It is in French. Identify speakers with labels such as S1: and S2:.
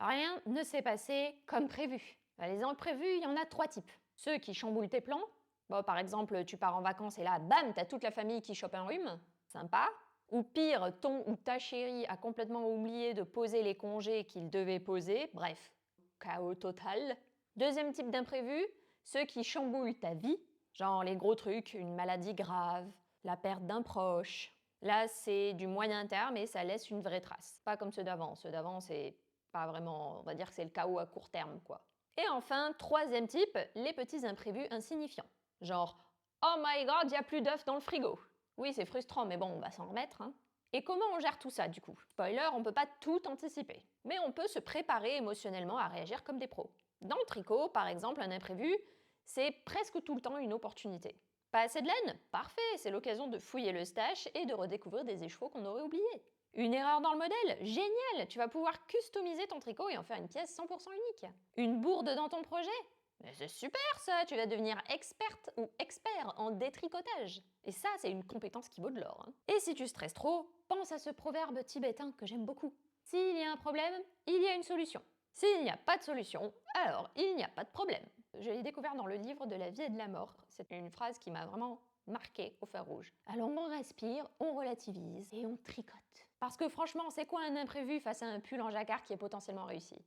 S1: Rien ne s'est passé comme prévu. Les imprévus, il y en a 3 types. Ceux qui chamboulent tes plans. Bon, par exemple, tu pars en vacances et là, bam, t'as toute la famille qui chope un rhume. Sympa. Ou pire, ton ou ta chérie a complètement oublié de poser les congés qu'il devait poser. Bref, chaos total. Deuxième type d'imprévu, ceux qui chamboulent ta vie. Genre les gros trucs, une maladie grave, la perte d'un proche. Là, c'est du moyen terme et ça laisse une vraie trace. Pas comme ceux d'avant. Ceux d'avant, c'est pas vraiment, on va dire que c'est le chaos à court terme, quoi. Et enfin, troisième type, les petits imprévus insignifiants. Genre, oh my god, il n'y a plus d'œufs dans le frigo. Oui, c'est frustrant, mais bon, on va s'en remettre, hein. Et comment on gère tout ça, du coup? Spoiler, on peut pas tout anticiper. Mais on peut se préparer émotionnellement à réagir comme des pros. Dans le tricot, par exemple, un imprévu, c'est presque tout le temps une opportunité. Pas assez de laine? Parfait, c'est l'occasion de fouiller le stash et de redécouvrir des écheveaux qu'on aurait oubliés. Une erreur dans le modèle? Génial! Tu vas pouvoir customiser ton tricot et en faire une pièce 100% unique. Une bourde dans ton projet? Mais c'est super ça! Tu vas devenir experte ou expert en détricotage. Et ça, c'est une compétence qui vaut de l'or, hein. Et si tu stresses trop, pense à ce proverbe tibétain que j'aime beaucoup. S'il y a un problème, il y a une solution. S'il n'y a pas de solution, alors il n'y a pas de problème. Je l'ai découvert dans le livre de la vie et de la mort. C'est une phrase qui m'a vraiment marqué au fer rouge. Alors on respire, on relativise et on tricote. Parce que franchement, c'est quoi un imprévu face à un pull en jacquard qui est potentiellement réussi?